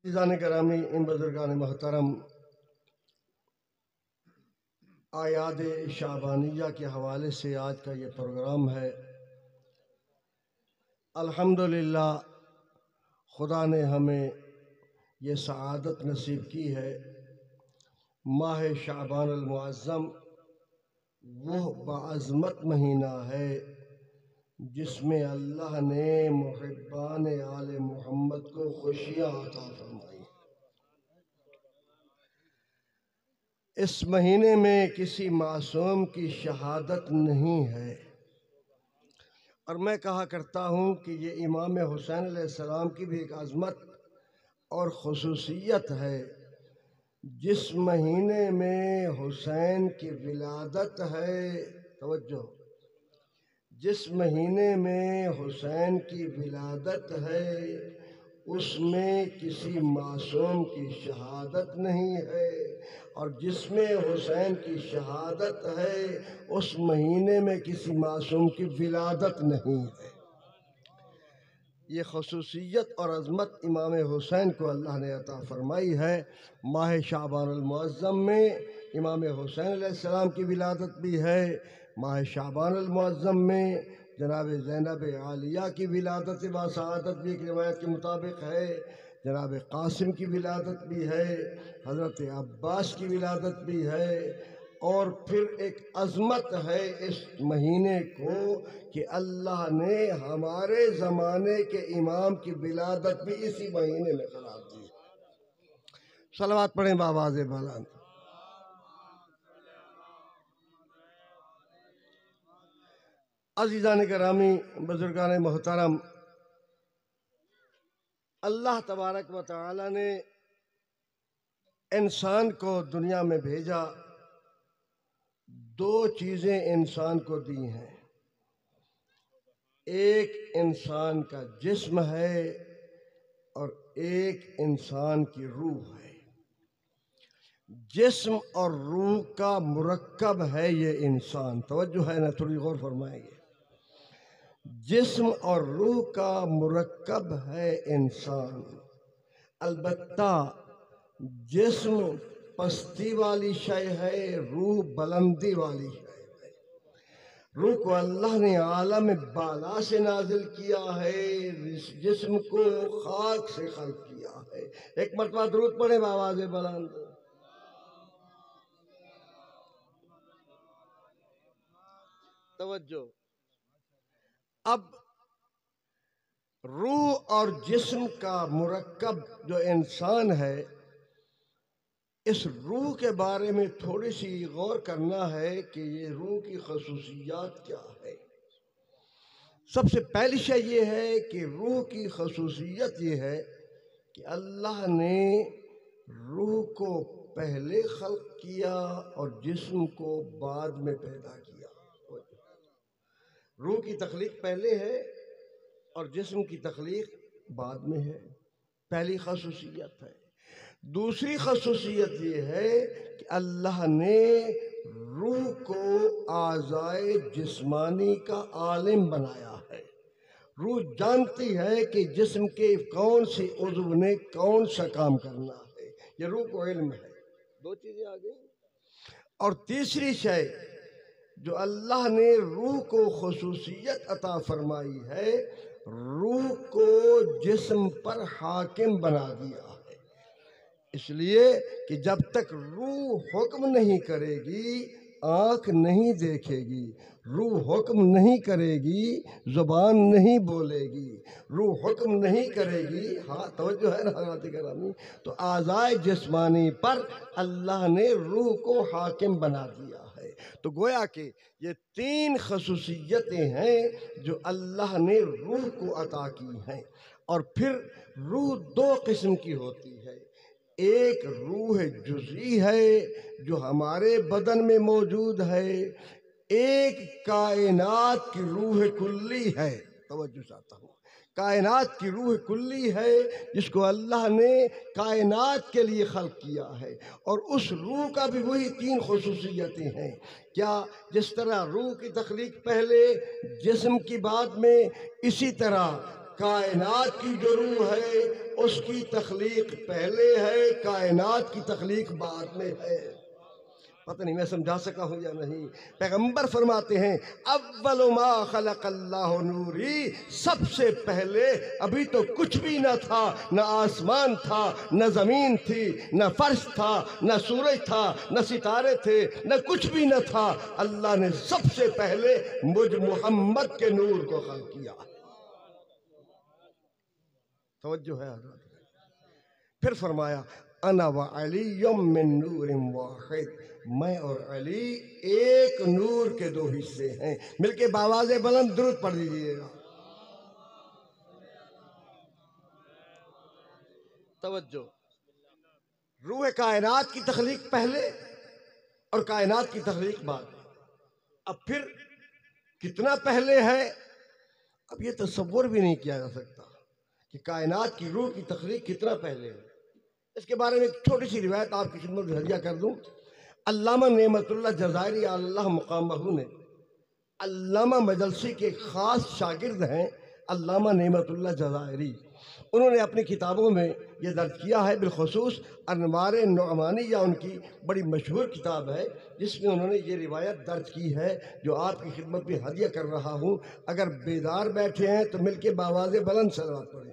عزیزان گرامی، ان بزرگان محترم، اعیاد شعبانیہ کے حوالے سے آج کا یہ پروگرام ہے۔ الحمدللہ خدا نے ہمیں یہ سعادت نصیب کی ہے۔ ماہ شعبان المعظم وہ بعظمت مہینہ ہے جس میں اللہ نے محبان آل محمد کو خوشیاں عطا فرمائی۔ اس مہینے میں کسی معصوم کی شہادت نہیں ہے، اور میں کہا کرتا ہوں کہ یہ امام حسین علیہ السلام کی بھی ایک عظمت اور خصوصیت ہے۔ جس مہینے میں حسین کی ولادت ہے، توجہ، جس مہینے میں حسین کی ولادت ہے اس میں کسی معصوم کی شہادت نہیں ہے، اور جس میں حسین کی شہادت ہے اس مہینے میں کسی معصوم کی ولادت نہیں ہے۔ یہ خصوصیت اور عظمت امام حسین کو اللہ نے عطا فرمائی ہے۔ ماہ شعبان المعظم میں امام حسین علیہ السلام کی ولادت بھی ہے۔ ماہ شعبان المعظم میں جناب زینب عالیہ کی ولادت باسعادت بھی ایک روایت کے مطابق ہے۔ جناب قاسم کی ولادت بھی ہے، حضرت عباس کی ولادت بھی ہے، اور پھر ایک عظمت ہے اس مہینے کو کہ اللہ نے ہمارے زمانے کے امام کی ولادت بھی اسی مہینے میں قرار دی۔ صلوات پڑھیں بآواز بلند۔ عزیزان گرامی، بزرگان محترم، اللہ تبارک و تعالی نے انسان کو دنیا میں بھیجا، دو چیزیں انسان کو دی ہیں۔ ایک انسان کا جسم ہے اور ایک انسان کی روح ہے۔ جسم اور روح کا مرکب ہے یہ انسان، توجہ ہے نا، تھوڑی غور فرمائیں گے۔ جسم اور روح کا مرکب ہے انسان، البتہ جسم پستی والی شے ہے، روح بلندی والی شے ہے۔ روح کو اللہ نے عالم بالا سے نازل کیا ہے، جسم کو خاک سے خلق کیا ہے۔ ایک مرتبہ درود پڑھیں بآواز بلند۔ توجہ، اب روح اور جسم کا مرکب جو انسان ہے، اس روح کے بارے میں تھوڑی سی غور کرنا ہے کہ یہ روح کی خصوصیات کیا ہے۔ سب سے پہلی شے یہ ہے کہ روح کی خصوصیت یہ ہے کہ اللہ نے روح کو پہلے خلق کیا اور جسم کو بعد میں پیدا کیا۔ روح کی تخلیق پہلے ہے اور جسم کی تخلیق بعد میں ہے، پہلی خصوصیت ہے۔ دوسری خصوصیت یہ ہے کہ اللہ نے روح کو اعضائے جسمانی کا عالم بنایا ہے۔ روح جانتی ہے کہ جسم کے کون سی عضو نے کون سا کام کرنا ہے، یہ روح کو علم ہے۔ دو چیزیں آ گئی۔ اور تیسری شے جو اللہ نے روح کو خصوصیت عطا فرمائی ہے، روح کو جسم پر حاکم بنا دیا ہے۔ اس لیے کہ جب تک روح حکم نہیں کرے گی آنکھ نہیں دیکھے گی، روح حکم نہیں کرے گی زبان نہیں بولے گی، روح حکم نہیں کرے گی، ہاں توجہ ہے نا حضرات گرامی، تو اعضائے جسمانی پر اللہ نے روح کو حاکم بنا دیا ہے۔ تو گویا کہ یہ تین خصوصیتیں ہیں جو اللہ نے روح کو عطا کی ہیں۔ اور پھر روح دو قسم کی ہوتی ہے، ایک روح جزئی ہے جو ہمارے بدن میں موجود ہے، ایک کائنات کی روح کلی ہے۔ توجہ چاہتا ہوں، کائنات کی روح کلی ہے جس کو اللہ نے کائنات کے لیے خلق کیا ہے، اور اس روح کا بھی وہی تین خصوصیتیں ہیں۔ کیا؟ جس طرح روح کی تخلیق پہلے، جسم کی بعد میں، اسی طرح کائنات کی جو روح ہے اس کی تخلیق پہلے ہے، کائنات کی تخلیق بعد میں ہے۔ پتہ نہیں میں سمجھا سکا ہوں یا نہیں۔ پیغمبر فرماتے ہیں اول ما خلق اللہ نوری، سب سے پہلے ابھی تو کچھ بھی نہ تھا، نہ آسمان تھا، نہ زمین تھی، نہ فرش تھا، نہ سورج تھا، نہ ستارے تھے، نہ کچھ بھی نہ تھا، اللہ نے سب سے پہلے مجھ محمد کے نور کو خلق کیا۔ توجہ ہے حضرت۔ پھر فرمایا انا وعلی من نور واحد، میں اور علی ایک نور کے دو حصے ہیں۔ مل کے باواز بلند درود پڑھ لیجیے گا۔ توجہ، روح کائنات کی تخلیق پہلے اور کائنات کی تخلیق بعد۔ اب پھر کتنا پہلے ہے، اب یہ تصور بھی نہیں کیا جا سکتا کہ کائنات کی روح کی تخلیق کتنا پہلے ہے۔ اس کے بارے میں ایک چھوٹی سی روایت آپ کی خدمت میں ہدیہ کر دوں۔ علامہ نعمت اللہ جزائری اللہ مقام بہو نے، علامہ مجلسی کے خاص شاگرد ہیں علامہ نعمت اللہ جزائری، انہوں نے اپنی کتابوں میں یہ درج کیا ہے، بالخصوص انوار نعمانیہ ان کی بڑی مشہور کتاب ہے جس میں انہوں نے یہ روایت درج کی ہے جو آپ کی خدمت میں ہدیہ کر رہا ہوں۔ اگر بیدار بیٹھے ہیں تو مل کے باواز بلند صلوات پڑھیں۔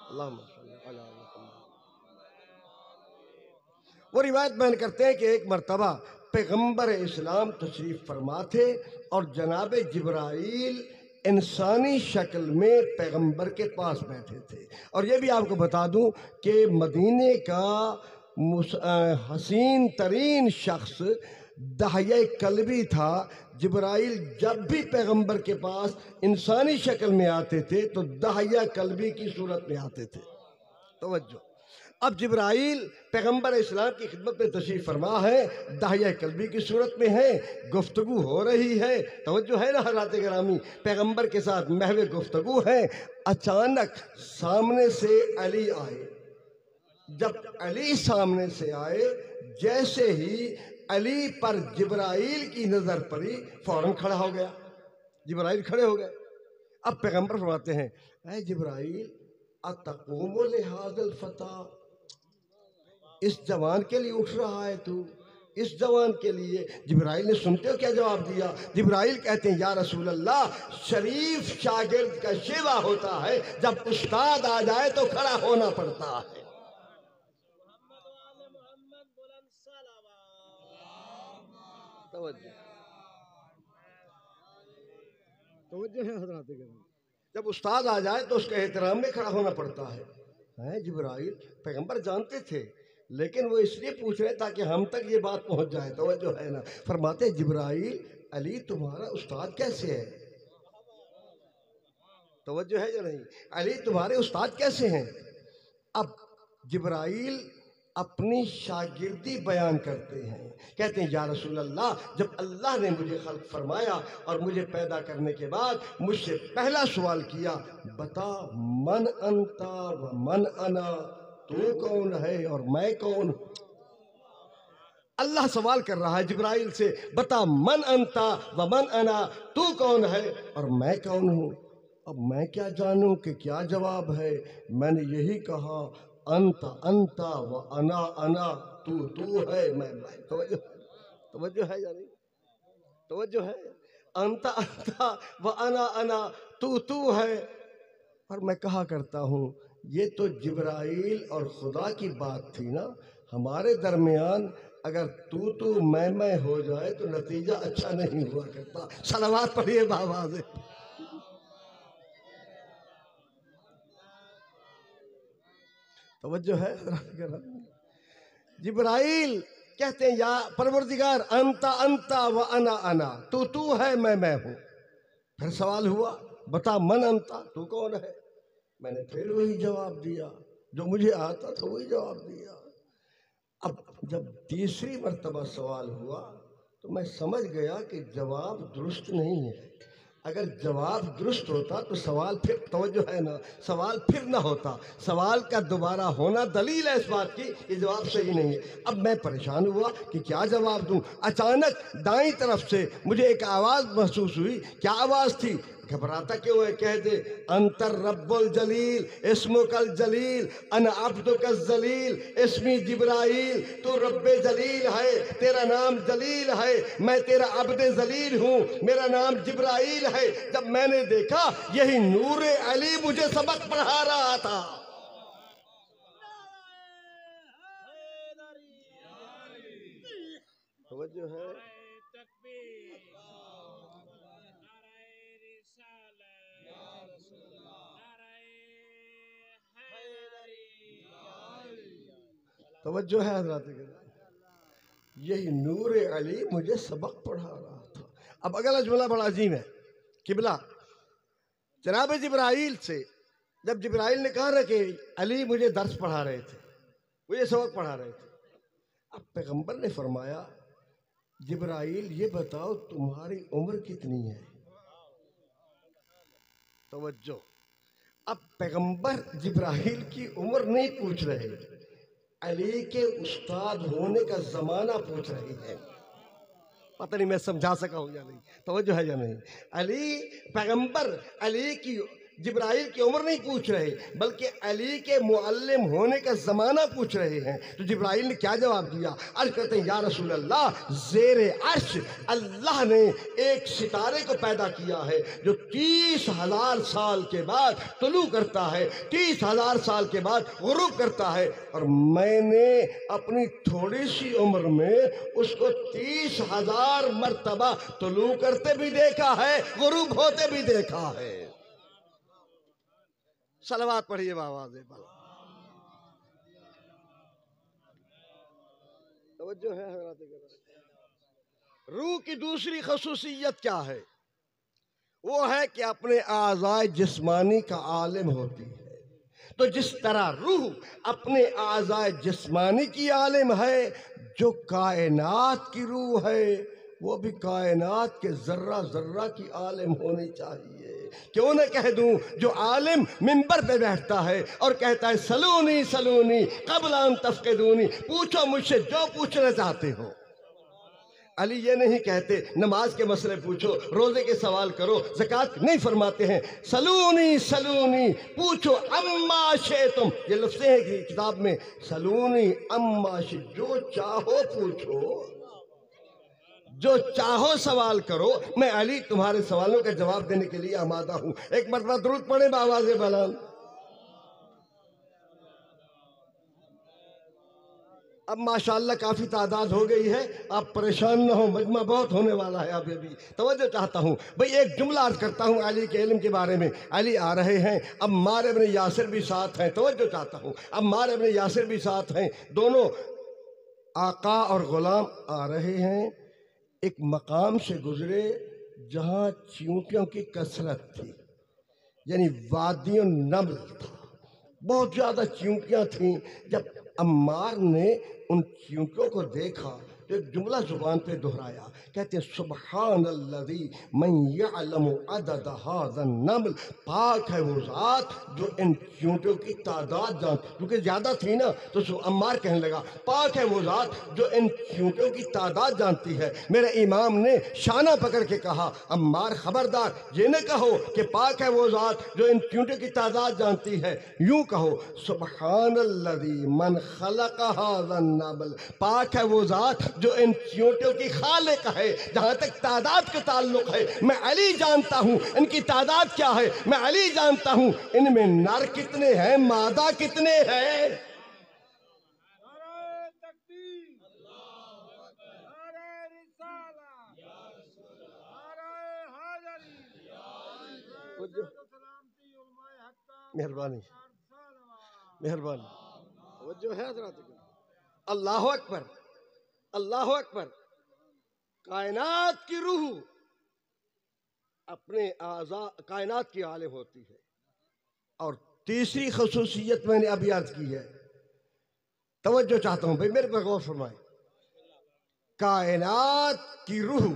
اللہم صلی علی محمد۔ وہ روایت بیان کرتے ہیں کہ ایک مرتبہ پیغمبر اسلام تشریف فرما تھے اور جناب جبرائیل انسانی شکل میں پیغمبر کے پاس بیٹھے تھے۔ اور یہ بھی آپ کو بتا دوں کہ مدینے کا حسین ترین شخص دحیہ کلبی تھا۔ جبرائیل جب بھی پیغمبر کے پاس انسانی شکل میں آتے تھے تو دحیہ کلبی کی صورت میں آتے تھے۔ توجہ، اب جبرائیل پیغمبر اسلام کی خدمت میں تشریف فرما ہے، دحیہ کلبی کی صورت میں ہے، گفتگو ہو رہی ہے۔ توجہ ہے نا حضرات گرامی، پیغمبر کے ساتھ محو گفتگو ہے۔ اچانک سامنے سے علی آئے۔ جب علی سامنے سے آئے، جیسے ہی علی پر جبرائیل کی نظر پڑی فوراً کھڑا ہو گیا۔ جبرائیل کھڑے ہو گئے۔ اب پیغمبر فرماتے ہیں اے جبرائیل اتقوم لہذا الفتى، اس جوان کے لیے اٹھ رہا ہے تو، اس جوان کے لیے؟ جبرائیل نے سنتے ہو کیا جواب دیا؟ جبرائیل کہتے ہیں یا رسول اللہ، شریف شاگرد کا شیوا ہوتا ہے، جب استاد آ جائے تو کھڑا ہونا پڑتا ہے۔ توجہ ہے حضرات گرامی، جب استاد آ جائے تو اس کے احترام میں کھڑا ہونا پڑتا ہے۔ جبرائیل پیغمبر جانتے تھے لیکن وہ اس لیے پوچھ رہے تاکہ ہم تک یہ بات پہنچ جائے۔ توجہ ہے نا؟ فرماتے جبرائیل علی تمہارا استاد کیسے ہے؟ توجہ ہے یا نہیں؟ علی تمہارے استاد کیسے ہیں؟ اب جبرائیل اپنی شاگردی بیان کرتے ہیں، کہتے ہیں یا رسول اللہ، جب اللہ نے مجھے خلق فرمایا اور مجھے پیدا کرنے کے بعد مجھ سے پہلا سوال کیا، بتا من انتا و من انا، تو کون ہے اور میں کون ہوں؟ اللہ سوال کر رہا ہے جبرائیل سے، بتا من انتا و من انا، تو کون ہے اور میں کون ہوں؟ اب میں کیا جانوں کہ کیا جواب ہے؟ میں نے یہی کہا انت انتا و انا انا، تو ہے میں۔ توجہ ہے یا نہیں؟ توجہ ہے؟ انت انتا و انا انا، تو ہے۔ اور میں کہا کرتا ہوں یہ تو جبرائیل اور خدا کی بات تھی نا، ہمارے درمیان اگر تو میں ہو جائے تو نتیجہ اچھا نہیں ہوا کرتا۔ صلوات پڑھیے باواز۔ توجہ ہے؟ جبرائیل کہتے ہیں یا پروردگار انتا انتا و انا انا، تو ہے میں ہوں۔ پھر سوال ہوا بتا من انتا، تو کون ہے؟ میں نے پھر وہی جواب دیا جو مجھے آتا تھا، وہی جواب دیا۔ اب جب تیسری مرتبہ سوال ہوا تو میں سمجھ گیا کہ جواب درست نہیں ہے۔ اگر جواب درست ہوتا تو سوال پھر، توجہ ہے نا، سوال پھر نہ ہوتا۔ سوال کا دوبارہ ہونا دلیل ہے اس بات کی یہ جواب صحیح نہیں ہے۔ اب میں پریشان ہوا کہ کیا جواب دوں۔ اچانک دائیں طرف سے مجھے ایک آواز محسوس ہوئی۔ کیا آواز تھی؟ گھبراتا کیوں ہے؟ کہہ دے انتر رب الجلیل اسمک الجلیل انا عبدک الذلیل اسمی جبرائیل، تو رب جلیل ہے، تیرا نام جلیل ہے، میں تیرا عبد ذلیل ہوں، میرا نام جبرائیل ہے۔ جب میں نے دیکھا یہی نور علی مجھے سبق پڑھا رہا تھا۔ توجہ ہے؟ توجہ ہے حضرات کے؟ یہی نور علی مجھے سبق پڑھا رہا تھا۔ اب اگلا جملہ بڑا عظیم ہے۔ قبلہ جناب جبرائیل سے جب جبرائیل نے کہا نا کہ علی مجھے درس پڑھا رہے تھے، مجھے سبق پڑھا رہے تھے، اب پیغمبر نے فرمایا جبرائیل یہ بتاؤ تمہاری عمر کتنی ہے؟ توجہ، اب پیغمبر جبرائیل کی عمر نہیں پوچھ رہے، علی کے استاد ہونے کا زمانہ پوچھ رہے ہیں۔ پتہ نہیں میں سمجھا سکا ہوں یا نہیں، توجہ ہے یا نہیں؟ علی پیغمبر علی کی جبرائیل کی عمر نہیں پوچھ رہے بلکہ علی کے معلم ہونے کا زمانہ پوچھ رہے ہیں۔ تو جبرائیل نے کیا جواب دیا؟ عرض کرتے ہیں یا رسول اللہ، زیر عرش اللہ نے ایک ستارے کو پیدا کیا ہے جو 30,000 سال کے بعد طلوع کرتا ہے، 30,000 سال کے بعد غروب کرتا ہے، اور میں نے اپنی تھوڑی سی عمر میں اس کو 30,000 مرتبہ طلوع کرتے بھی دیکھا ہے، غروب ہوتے بھی دیکھا ہے۔ صلوات پڑھیے بآواز بلند۔ توجہ ہے حضرات کے؟ روح کی دوسری خصوصیت کیا ہے؟ وہ ہے کہ اپنے اعضاء جسمانی کا عالم ہوتی ہے۔ تو جس طرح روح اپنے اعضاء جسمانی کی عالم ہے، جو کائنات کی روح ہے وہ بھی کائنات کے ذرہ ذرہ کی عالم ہونی چاہیے۔ کیوں نہ کہہ دوں جو عالم منبر پہ بیٹھتا ہے اور کہتا ہے سلونی سلونی قبل ان تفقدونی، پوچھو مجھ سے جو پوچھنا چاہتے ہو۔ علی یہ نہیں کہتے نماز کے مسئلے پوچھو، روزے کے سوال کرو، زکوٰۃ نہیں فرماتے ہیں سلونی سلونی پوچھو اما شئتم، یہ لفظیں ہیں کہ کتاب میں سلونی اما شئتم، جو چاہو پوچھو، جو چاہو سوال کرو، میں علی تمہارے سوالوں کا جواب دینے کے لیے آمادہ ہوں۔ ایک مرتبہ درود پڑھیں بآواز بلند۔ اب ماشاءاللہ کافی تعداد ہو گئی ہے، آپ پریشان نہ ہو، مجمع بہت ہونے والا ہے ابھی بھی۔ توجہ چاہتا ہوں بھئی، ایک جملہ عرض کرتا ہوں علی کے علم کے بارے میں۔ علی آ رہے ہیں، عمار ابن یاسر بھی ساتھ ہیں، توجہ چاہتا ہوں، عمار ابن یاسر بھی ساتھ ہیں، دونوں آقا اور غلام آ رہے ہیں۔ ایک مقام سے گزرے جہاں چیونٹیوں کی کثرت تھی، یعنی وادی النمل تھا، بہت زیادہ چیونٹیاں تھیں۔ جب عمار نے ان چیونٹیوں کو دیکھا تو ایک جملہ زبان پہ دہرایا، کہتے ہیں سبحان الذی من یعلم عدد ھذا النمل، پاک ہے وہ ذات جو ان چیونٹیوں کی تعداد جانتا، کیونکہ زیادہ تھی نا تو عمار کہنے لگا پاک ہے وہ ذات جو ان چیونٹیوں کی تعداد جانتی ہے۔ میرے امام نے شانہ پکڑ کے کہا عمار خبردار، یہ نہ کہو کہ پاک ہے وہ ذات جو ان چیونٹیوں کی تعداد جانتی ہے، یوں کہو سبحان الذی من خلق ھذا النمل، پاک ہے وہ ذات جو ان چیونٹیوں کی خالق ہے۔ جہاں تک تعداد کا تعلق ہے، میں علی جانتا ہوں ان کی تعداد کیا ہے، میں علی جانتا ہوں ان میں نر کتنے ہیں، مادہ کتنے ہیں۔ مہربانی مہربانی، توجہ ہے حضرات؟ اللہ اکبر اللہ اکبر۔ کائنات کی روح اپنے اعضاء کائنات کی عالم ہوتی ہے۔ اور تیسری خصوصیت میں نے ابھی عرض کی ہے، توجہ چاہتا ہوں بھائی میرے پر غور فرمائیں۔ کائنات کی روح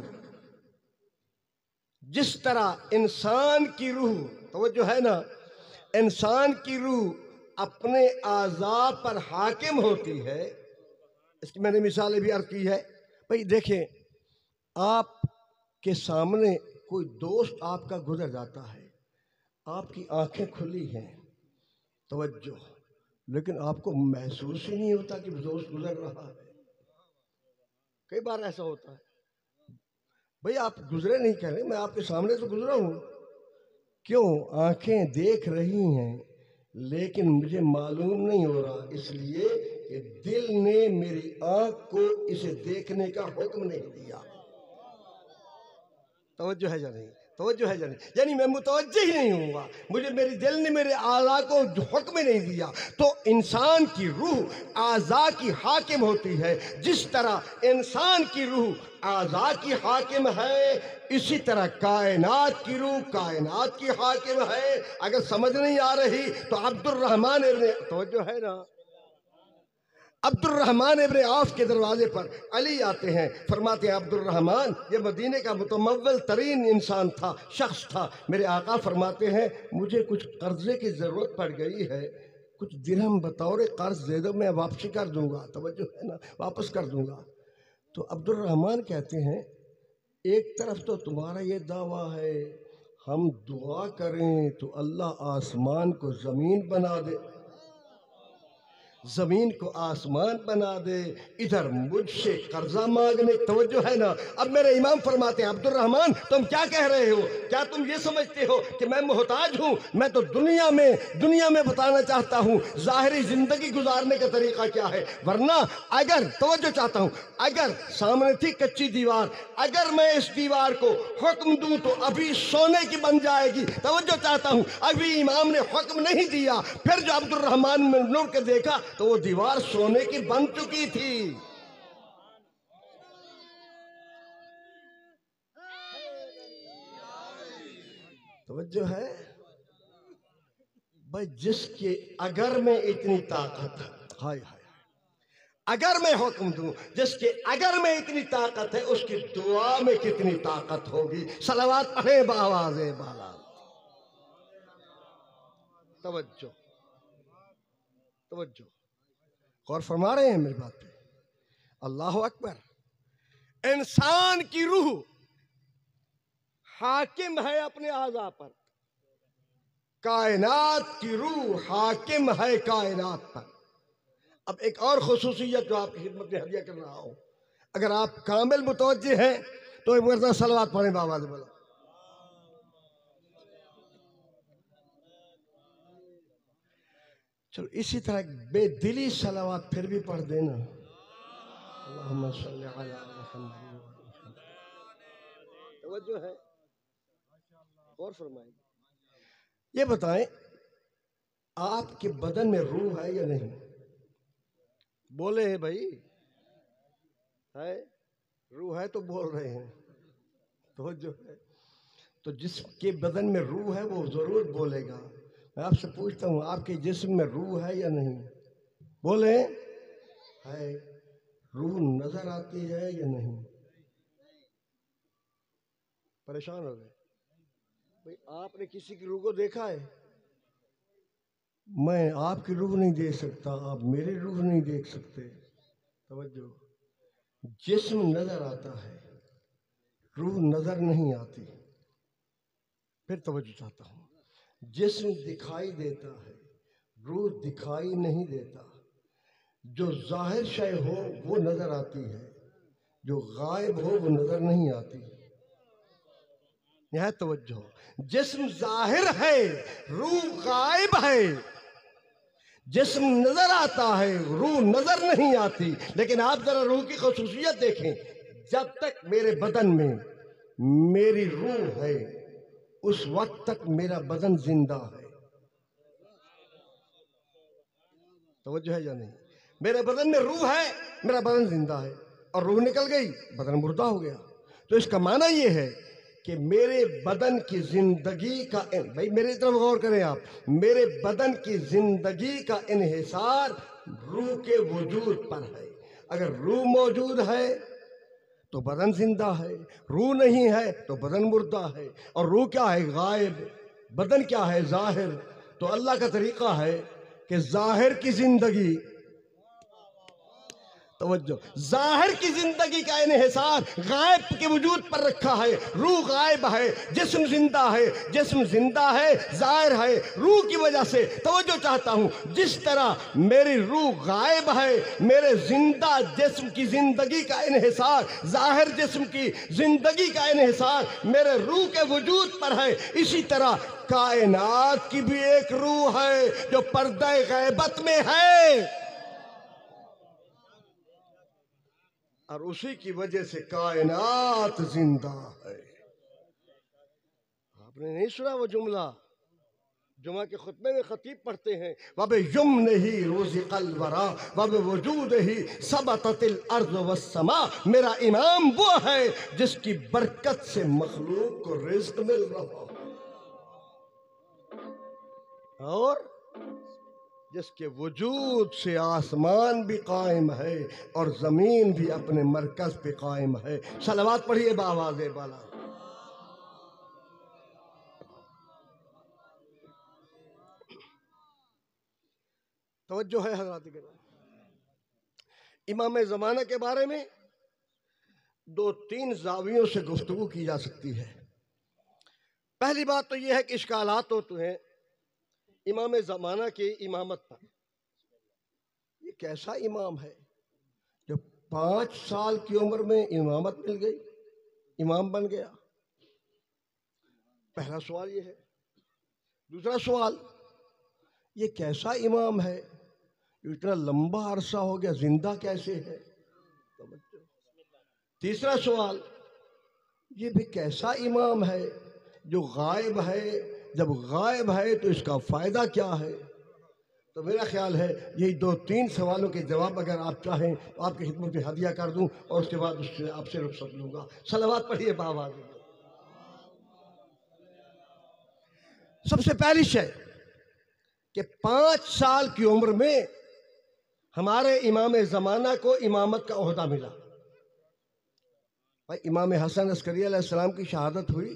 جس طرح انسان کی روح، توجہ ہے نا، انسان کی روح اپنے اعضاء پر حاکم ہوتی ہے، اس کی میں نے مثالیں بھی عرض کی ہے۔ بھئی دیکھیں، آپ کے سامنے کوئی دوست آپ کا گزر جاتا ہے، آپ کی آنکھیں کھلی ہیں، توجہ، لیکن آپ کو محسوس ہی نہیں ہوتا کہ دوست گزر رہا ہے۔ کئی بار ایسا ہوتا ہے، بھئی آپ گزرے نہیں کہہ رہے، میں آپ کے سامنے تو گزرا ہوں، کیوں؟ آنکھیں دیکھ رہی ہیں لیکن مجھے معلوم نہیں ہو رہا، اس لیے کہ دل نے میری آنکھ کو اسے دیکھنے کا حکم نہیں دیا۔ توجہ ہے یا نہیں؟ توجہ ہے یا نہیں؟ یعنی میں متوجہ ہی نہیں ہوں گا، مجھے میری دل نے میرے اعضاء کو حکم نہیں دیا۔ تو انسان کی روح اعضاء کی حاکم ہوتی ہے، جس طرح انسان کی روح اعضاء کی حاکم ہے، اسی طرح کائنات کی روح کائنات کی حاکم ہے۔ اگر سمجھ نہیں آ رہی تو عبد الرحمن ابن، توجہ ہے نا، عبد الرحمن ابن عوف کے دروازے پر علی آتے ہیں، فرماتے ہیں عبد الرحمن، یہ مدینے کا متمول ترین انسان تھا، شخص تھا، میرے آقا فرماتے ہیں مجھے کچھ قرضے کی ضرورت پڑ گئی ہے، کچھ درہم بطور قرض دے دو، میں واپسی کر دوں گا، توجہ ہے نا، واپس کر دوں گا۔ تو عبد الرحمن کہتے ہیں ایک طرف تو تمہارا یہ دعویٰ ہے ہم دعا کریں تو اللہ آسمان کو زمین بنا دے، زمین کو آسمان بنا دے، ادھر مجھ سے قرضہ مانگنے، توجہ ہے نا۔ اب میرے امام فرماتے ہیں عبد الرحمن تم کیا کہہ رہے ہو؟ کیا تم یہ سمجھتے ہو کہ میں محتاج ہوں؟ میں تو دنیا میں بتانا چاہتا ہوں ظاہری زندگی گزارنے کا طریقہ کیا ہے، ورنہ اگر، توجہ چاہتا ہوں، اگر سامنے تھی کچی دیوار، اگر میں اس دیوار کو حکم دوں تو ابھی سونے کی بن جائے گی، توجہ چاہتا ہوں، ابھی امام نے حکم نہیں دیا، پھر جو عبد الرحمن نے نور کے دیکھا تو وہ دیوار سونے کی بن چکی تھی۔ توجہ ہے بھائی، جس کے اگر میں اتنی طاقت ہے، ہائے ہائے، اگر میں حکم دوں، جس کے اگر میں اتنی طاقت ہے، اس کی دعا میں کتنی طاقت ہوگی؟ صلوات پڑھیں بآواز بالا۔ توجہ، توجہ، غور فرما رہے ہیں میری بات پہ؟ اللہ اکبر۔ انسان کی روح حاکم ہے اپنے اعضاء پر، کائنات کی روح حاکم ہے کائنات پر۔ اب ایک اور خصوصیت جو آپ کی خدمت میں ہدیہ کر رہا ہوں، اگر آپ کامل متوجہ ہیں تو ایک مرتبہ صلوات پڑھیں بآواز بالا۔ چلو اسی طرح بے دلی صلوات پھر بھی پڑھ دینا، اللہم صلی علی محمد۔ توجہ ہے، غور فرمائیں۔ یہ بتائیں آپ کے بدن میں روح ہے یا نہیں؟ بولے ہیں بھائی، ہے روح ہے تو بول رہے ہیں، توجہ ہے۔ تو جس کے بدن میں روح ہے وہ ضرور بولے گا۔ میں آپ سے پوچھتا ہوں آپ کے جسم میں روح ہے یا نہیں؟ بولے ہے، روح نظر آتی ہے یا نہیں؟ پریشان ہو گئے بھئی، آپ نے کسی کی روح کو دیکھا ہے؟ میں آپ کی روح نہیں دیکھ سکتا، آپ میری روح نہیں دیکھ سکتے۔ توجہ، جسم نظر آتا ہے، روح نظر نہیں آتی۔ پھر توجہ چاہتا ہوں، جسم دکھائی دیتا ہے، روح دکھائی نہیں دیتا۔ جو ظاہر شے ہو وہ نظر آتی ہے، جو غائب ہو وہ نظر نہیں آتی۔ نہایت توجہ، جسم ظاہر ہے، روح غائب ہے، جسم نظر آتا ہے، روح نظر نہیں آتی۔ لیکن آپ ذرا روح کی خصوصیت دیکھیں، جب تک میرے بدن میں میری روح ہے اس وقت تک میرا بدن زندہ ہے۔ توجہ ہے یا نہیں؟ میرے بدن میں روح ہے، میرا بدن زندہ ہے، اور روح نکل گئی بدن مردہ ہو گیا۔ تو اس کا معنی یہ ہے کہ میرے بدن کی زندگی کا، بھائی میری طرف غور کریں آپ، میرے بدن کی زندگی کا انحصار روح کے وجود پر ہے۔ اگر روح موجود ہے تو بدن زندہ ہے، روح نہیں ہے تو بدن مردہ ہے۔ اور روح کیا ہے؟ غائب، بدن کیا ہے؟ ظاہر۔ تو اللہ کا طریقہ ہے کہ ظاہر کی زندگی، توجہ، ظاہر کی زندگی کا انحصار غائب کے وجود پر رکھا ہے۔ روح غائب ہے، جسم زندہ ہے، جسم زندہ ہے، ظاہر ہے روح کی وجہ سے۔ توجہ چاہتا ہوں، جس طرح میری روح غائب ہے، میرے زندہ جسم کی زندگی کا انحصار، ظاہر جسم کی زندگی کا انحصار میرے روح کے وجود پر ہے، اسی طرح کائنات کی بھی ایک روح ہے جو پردہ غیبت میں ہے، اور اسی کی وجہ سے کائنات زندہ ہے۔ آپ نے نہیں سنا وہ جملہ جمعہ کے خطبے میں خطیب پڑھتے ہیں، وَبِيُمْنِهِ رُزِقَ الْوَرَى وَبِوُجُودِهِ ثَبَتَتِ الْأَرْضُ وَالسَّمَاءُ۔ میرا امام وہ ہے جس کی برکت سے مخلوق کو رزق مل رہا اور جس کے وجود سے آسمان بھی قائم ہے اور زمین بھی اپنے مرکز پہ قائم ہے۔ صلوات پڑھیے بآواز بالا۔ توجہ ہے حضرات کرام، امام زمانہ کے بارے میں دو تین زاویوں سے گفتگو کی جا سکتی ہے۔ پہلی بات تو یہ ہے کہ اشکالات ہوتے ہیں امام زمانہ کی امامت پر۔ یہ کیسا امام ہے جو 5 سال کی عمر میں امامت مل گئی، امام بن گیا؟ پہلا سوال یہ ہے۔ دوسرا سوال، یہ کیسا امام ہے جو اتنا لمبا عرصہ ہو گیا زندہ کیسے ہے؟ تیسرا سوال، یہ بھی کیسا امام ہے جو غائب ہے، جب غائب ہے تو اس کا فائدہ کیا ہے؟ تو میرا خیال ہے یہی 2-3 سوالوں کے جواب اگر آپ چاہیں تو آپ کی خدمت میں ہدیہ کر دوں اور اس کے بعد اس سے آپ سے رخصت لوں گا۔ صلوات پڑھیے بآواز۔ سب سے پہلی شے کہ 5 سال کی عمر میں ہمارے امام زمانہ کو امامت کا عہدہ ملا۔ امام حسن عسکری علیہ السلام کی شہادت ہوئی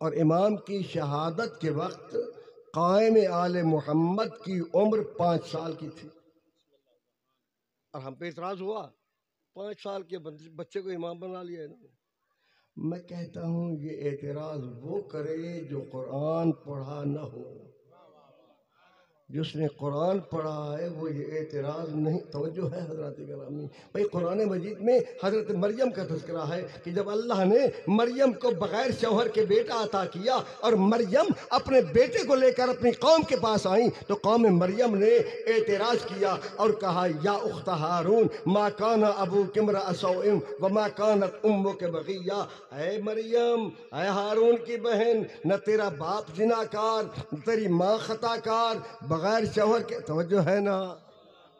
اور امام کی شہادت کے وقت قائم آل محمد کی عمر 5 سال کی تھی، اور ہم پہ اعتراض ہوا 5 سال کے بچے کو امام بنا لیا ہے۔ میں کہتا ہوں یہ اعتراض وہ کرے جو قرآن پڑھا نہ ہو، جس نے قرآن پڑھا ہے وہ یہ اعتراض نہیں۔ توجہ ہے حضرات گرامی، بھئی قرآن مجید میں حضرت مریم کا تذکرہ ہے کہ جب اللہ نے مریم کو بغیر شوہر کے بیٹا عطا کیا اور مریم اپنے بیٹے کو لے کر اپنی قوم کے پاس آئیں تو قوم مریم نے اعتراض کیا اور کہا یا اخت ہارون ما کان ابوک امرأ سوء وما کانت امک بغیہ۔ اے مریم، اے ہارون کی بہن، نہ تیرا باپ زناکار، نہ تیری ماں خطا کار، بغیر شوہر کے۔ توجہ ہے نا؟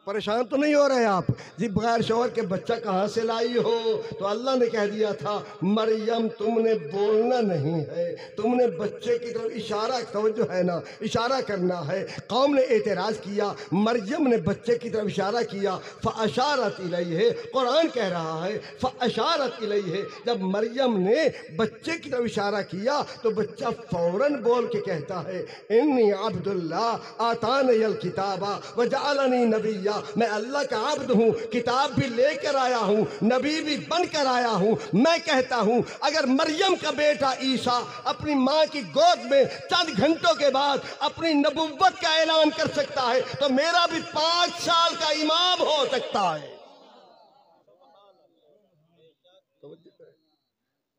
پریشان تو نہیں ہو رہے آپ جی بغیر شوہر کے بچہ کہاں سے لائی ہو؟ تو اللہ نے کہہ دیا تھا مریم تم نے بولنا نہیں ہے، تم نے بچے کی طرف اشارہ، توجہ ہے نا، اشارہ کرنا ہے۔ قوم نے اعتراض کیا، مریم نے بچے کی طرف اشارہ کیا، فاشارت الیہ، قرآن کہہ رہا ہے فاشارت الیہ، جب مریم نے بچے کی طرف اشارہ کیا تو بچہ فوراً بول کے کہتا ہے انی عبد اللہ آتانی الکتاب وجعلنی نبیا، میں اللہ کا عبد ہوں، کتاب بھی لے کر آیا ہوں، نبی بھی بن کر آیا ہوں۔ میں کہتا ہوں اگر مریم کا بیٹا عیسیٰ اپنی ماں کی گود میں چند گھنٹوں کے بعد اپنی نبوت کا اعلان کر سکتا ہے تو میرا بھی 5 سال کا امام ہو سکتا ہے۔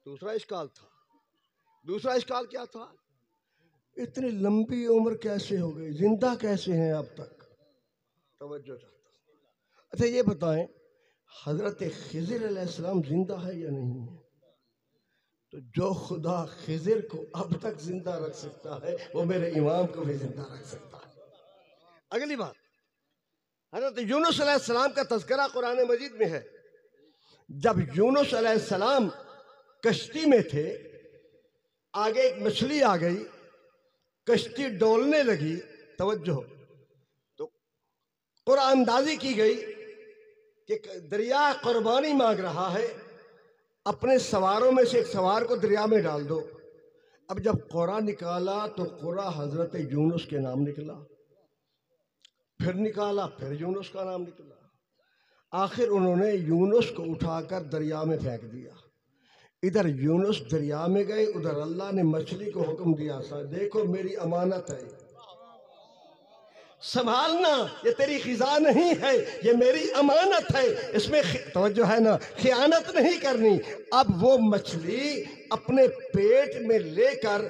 دوسرا اشکال تھا، دوسرا اشکال کیا تھا؟ اتنی لمبی عمر کیسے ہو گئی، زندہ کیسے ہیں اب تک؟ توجہ چاہتا ہوں۔ اچھا یہ بتائیں حضرت خضر علیہ السلام زندہ ہے یا نہیں ہے؟ تو جو خدا خضر کو اب تک زندہ رکھ سکتا ہے وہ میرے امام کو بھی زندہ رکھ سکتا ہے۔ اگلی بات، حضرت یونس علیہ السلام کا تذکرہ قرآن مجید میں ہے۔ جب یونس علیہ السلام کشتی میں تھے، آگے ایک مچھلی آ گئی، کشتی ڈولنے لگی، توجہ، تو قرآن اندازی کی گئی کہ دریا قربانی مانگ رہا ہے، اپنے سواروں میں سے ایک سوار کو دریا میں ڈال دو۔ اب جب قرآ نکالا تو قرآ حضرت یونس کے نام نکلا، پھر نکالا پھر یونس کا نام نکلا۔ آخر انہوں نے یونس کو اٹھا کر دریا میں پھینک دیا. ادھر یونس دریا میں گئے، ادھر اللہ نے مچھلی کو حکم دیا تھا دیکھو میری امانت ہے، سنبھالنا، یہ تیری خزاں نہیں ہے، یہ میری امانت ہے، اس میں توجہ ہے نا، خیانت نہیں کرنی. اب وہ مچھلی اپنے پیٹ میں لے کر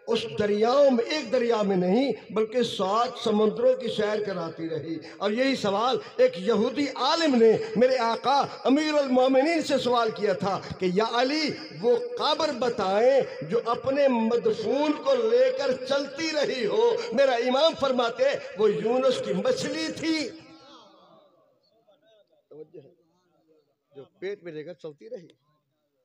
اس دریاؤں میں، ایک دریا میں نہیں بلکہ 7 سمندروں کی سیر کراتی رہی. اور یہی سوال ایک یہودی عالم نے میرے آقا امیر المومنین سے سوال کیا تھا کہ یا علی وہ قبر بتائیں جو اپنے مدفون کو لے کر چلتی رہی ہو. میرا امام فرماتے وہ یونس کی مچھلی تھی جو پیٹ میں لے کر چلتی رہی.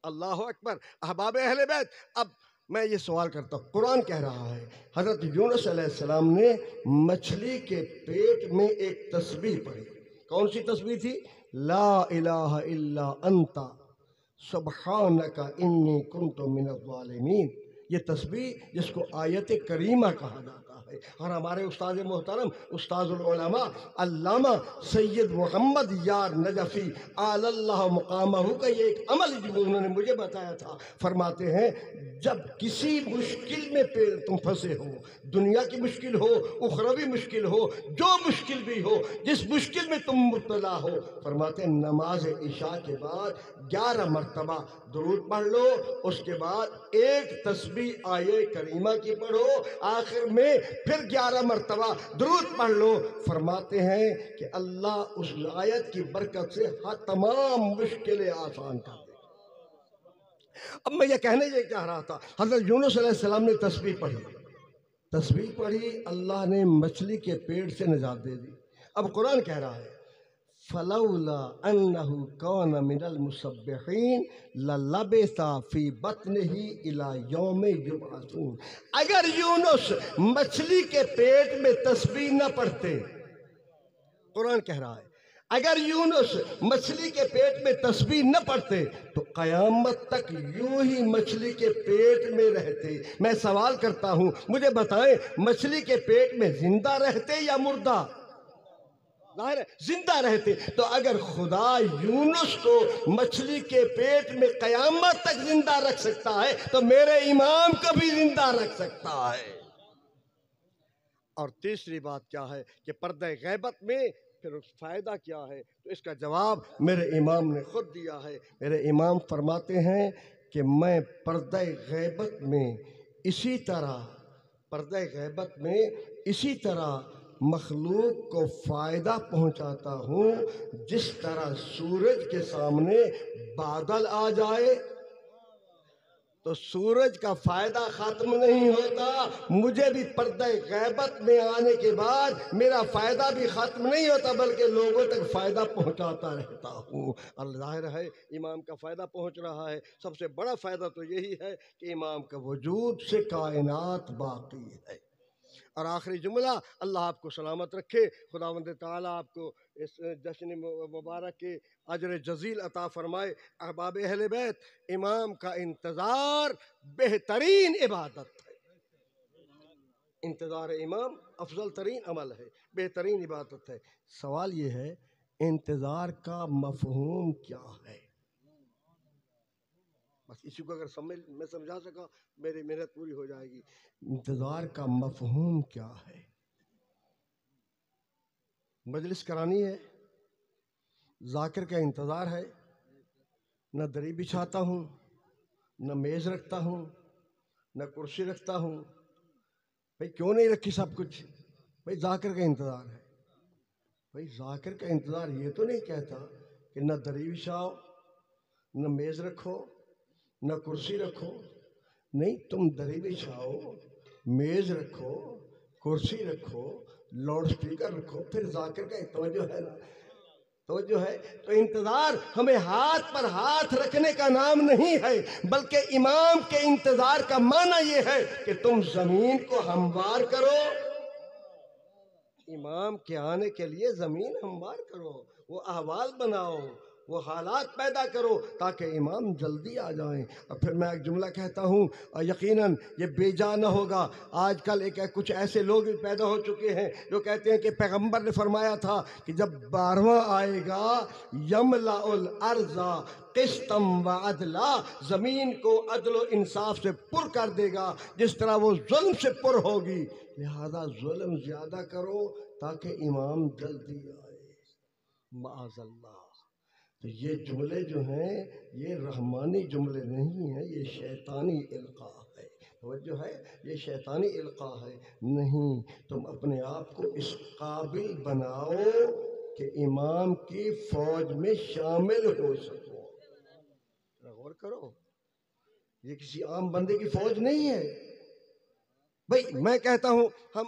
اللہ اکبر. احباب اہل بیت، اب میں یہ سوال کرتا ہوں، قرآن کہہ رہا ہے حضرت یونس علیہ السلام نے مچھلی کے پیٹ میں ایک تسبیح پڑھی. کون سی تسبیح تھی؟ لا الہ الا انت سبحانک انی کنت من الظالمین. یہ تسبیح جس کو آیت کریمہ کہا جاتا ہے، اور ہمارے استاد محترم استاد العلماء علامہ سید محمد یار نجفی آل اللہ مقامہ کا یہ ایک عمل جو انہوں نے مجھے بتایا تھا، فرماتے ہیں جب کسی مشکل میں تم پھنسے ہو، دنیا کی مشکل ہو، اخروی مشکل ہو، جو مشکل بھی ہو، جس مشکل میں تم مبتلا ہو، فرماتے ہیں نماز عشاء کے بعد 11 مرتبہ درود پڑھ لو، اس کے بعد ایک تسبیح آیے کریمہ کی پڑھو، آخر میں پھر 11 مرتبہ درود پڑھ لو. فرماتے ہیں کہ اللہ اس آیت کی برکت سے تمام مشکلیں آسان کر دے. اب میں یہ کہنے یہ چاہ رہا تھا، حضرت یونس علیہ السلام نے تسبیح پڑھی، اللہ نے مچھلی کے پیٹ سے نجات دے دی. اب قرآن کہہ رہا ہے فلولا انہ کان من المسبحین للبث فی بطنہ الی یوم یبعثون. اگر یونس مچھلی کے پیٹ میں تسبیح نہ پڑھتے، قرآن کہہ رہا ہے اگر یونس مچھلی کے پیٹ میں تسبیح نہ پڑھتے تو قیامت تک یوں ہی مچھلی کے پیٹ میں رہتے. میں سوال کرتا ہوں، مجھے بتائیں مچھلی کے پیٹ میں زندہ رہتے یا مردہ؟ ظاہر ہے زندہ رہتے. تو اگر خدا یونس کو مچھلی کے پیٹ میں قیامت تک زندہ رکھ سکتا ہے تو میرے امام کو بھی زندہ رکھ سکتا ہے. اور تیسری بات کیا ہے کہ پردہ غیبت میں پھر فائدہ کیا ہے؟ تو اس کا جواب میرے امام نے خود دیا ہے. میرے امام فرماتے ہیں کہ میں پردہ غیبت میں اسی طرح مخلوق کو فائدہ پہنچاتا ہوں جس طرح سورج کے سامنے بادل آ جائے تو سورج کا فائدہ ختم نہیں ہوتا، مجھے بھی پردہ غیبت میں آنے کے بعد میرا فائدہ بھی ختم نہیں ہوتا بلکہ لوگوں تک فائدہ پہنچاتا رہتا ہوں. اور ظاہر ہے امام کا فائدہ پہنچ رہا ہے. سب سے بڑا فائدہ تو یہی ہے کہ امام کا وجود سے کائنات باقی ہے. اور آخری جملہ، اللہ آپ کو سلامت رکھے، خداوند تعالیٰ آپ کو اس جشن مبارک کے اجر جزیل عطا فرمائے. احباب اہل بیت، امام کا انتظار بہترین عبادت ہے. انتظار امام افضل ترین عمل ہے، بہترین عبادت ہے. سوال یہ ہے انتظار کا مفہوم کیا ہے؟ بس اسی کو اگر میں سمجھا سکا میری محنت پوری ہو جائے گی. انتظار کا مفہوم کیا ہے؟ مجلس کرانی ہے، ذاکر کا انتظار ہے، نہ دری بچھاتا ہوں، نہ میز رکھتا ہوں، نہ کرسی رکھتا ہوں. بھئی کیوں نہیں رکھی سب کچھ؟ بھئی ذاکر کا انتظار ہے. بھئی ذاکر کا انتظار یہ تو نہیں کہتا کہ نہ دری بچھاؤ، نہ میز رکھو، نہ کرسی رکھو. نہیں، تم دری بچھاؤ، میز رکھو، کرسی رکھو، لاؤڈ سپیکر رکھو، پھر ذاکر کا توجہ ہے نا، توجہ ہے. تو انتظار ہمیں ہاتھ پر ہاتھ رکھنے کا نام نہیں ہے، بلکہ امام کے انتظار کا معنی یہ ہے کہ تم زمین کو ہموار کرو. امام کے آنے کے لیے زمین ہموار کرو، وہ احوال بناؤ، وہ حالات پیدا کرو تاکہ امام جلدی آ جائیں۔ اور پھر میں ایک جملہ کہتا ہوں اور یقیناً یہ بے جا نہ ہوگا۔ آج کل کچھ ایسے لوگ بھی پیدا ہو چکے ہیں جو کہتے ہیں کہ پیغمبر نے فرمایا تھا کہ جب 12واں آئے گا یملأ الارض قسطا وعدلا، زمین کو عدل و انصاف سے پر کر دے گا جس طرح وہ ظلم سے پر ہوگی، لہذا ظلم زیادہ کرو تاکہ امام جلدی آئے۔ معاذ اللہ۔ تو یہ جملے جو ہیں یہ رحمانی جملے نہیں ہیں، یہ شیطانی القاء ہے۔ توجہ ہے، یہ شیطانی القاء ہے۔ نہیں، تم اپنے آپ کو اس قابل بناؤ کہ امام کی فوج میں شامل ہو سکو۔ غور کرو، یہ کسی عام بندے کی فوج نہیں ہے۔ بھئی میں کہتا ہوں ہم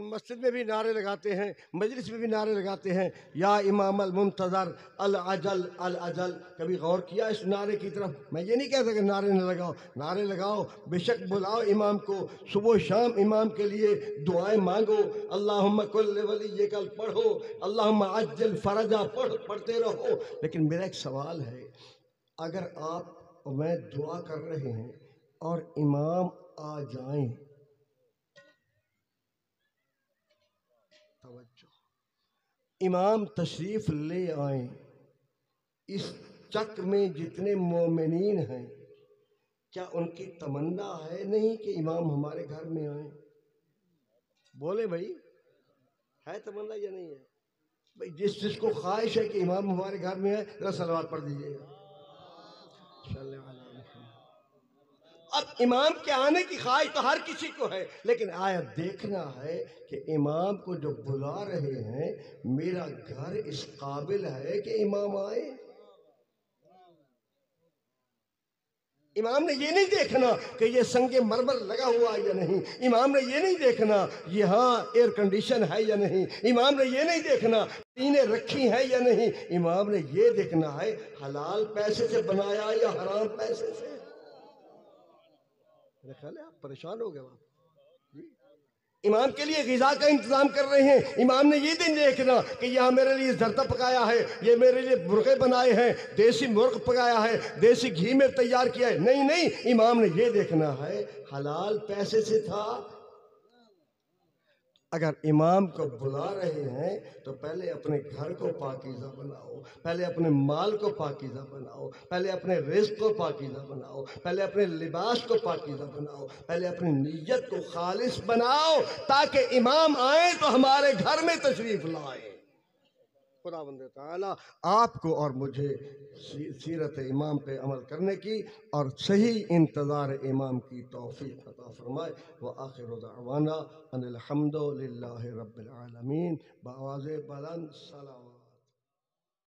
مسجد میں بھی نعرے لگاتے ہیں، مجلس میں بھی نعرے لگاتے ہیں، یا امام المنتظر العجل العجل۔ کبھی غور کیا اس نعرے کی طرف؟ میں یہ نہیں کہتا کہ نعرے نہ لگاؤ، نعرے لگاؤ، بے شک بلاؤ امام کو، صبح و شام امام کے لیے دعائیں مانگو، اللہم کل ولیک پڑھو، اللہم عجل فرجہ پڑھتے رہو۔ لیکن میرا ایک سوال ہے، اگر آپ اور میں دعا کر رہے ہیں اور امام آ جائیں، امام تشریف لے آئیں، اس چک میں جتنے مومنین ہیں کیا ان کی تمنا ہے نہیں کہ امام ہمارے گھر میں آئیں؟ بولے بھائی، ہے تمنا یا نہیں ہے؟ بھائی جس کو خواہش ہے کہ امام ہمارے گھر میں آئے ذرا صلوات پڑھ دیجیے گا۔ اب امام کے آنے کی خواہش تو ہر کسی کو ہے، لیکن آیا دیکھنا ہے کہ امام کو جو بلا رہے ہیں میرا گھر اس قابل ہے کہ امام آئے۔ امام نے یہ نہیں دیکھنا کہ یہ سنگ مرمر لگا ہوا ہے یا نہیں، امام نے یہ نہیں دیکھنا یہاں ایئر کنڈیشن ہے یا نہیں، امام نے یہ نہیں دیکھنا ٹینیں رکھی ہیں یا نہیں، امام نے یہ دیکھنا ہے حلال پیسے سے بنایا یا حرام پیسے سے۔ میرا خیال ہے آپ پریشان ہو گئے وہاں۔ امام کے لیے غذا کا انتظام کر رہے ہیں، امام نے یہ دن دیکھنا کہ یہاں میرے لیے زردہ پکایا ہے، یہ میرے لیے مرغے بنائے ہیں، دیسی مرغ پکایا ہے، دیسی گھی میں تیار کیا ہے، نہیں، امام نے یہ دیکھنا ہے حلال پیسے سے تھا۔ اگر امام کو بلا رہے ہیں تو پہلے اپنے گھر کو پاکیزہ بناؤ، پہلے اپنے مال کو پاکیزہ بناؤ، پہلے اپنے رزق کو پاکیزہ بناؤ، پہلے اپنے لباس کو پاکیزہ بناؤ، پہلے اپنی نیت کو خالص بناؤ تاکہ امام آئیں تو ہمارے گھر میں تشریف لائیں۔ خداوند تعالیٰ آپ کو اور مجھے سیرت امام پہ عمل کرنے کی اور صحیح انتظار امام کی توفیق عطا فرمائے۔ وآخر دعوانا ان الحمد للہ رب العالمین۔ بآواز بلند سلام۔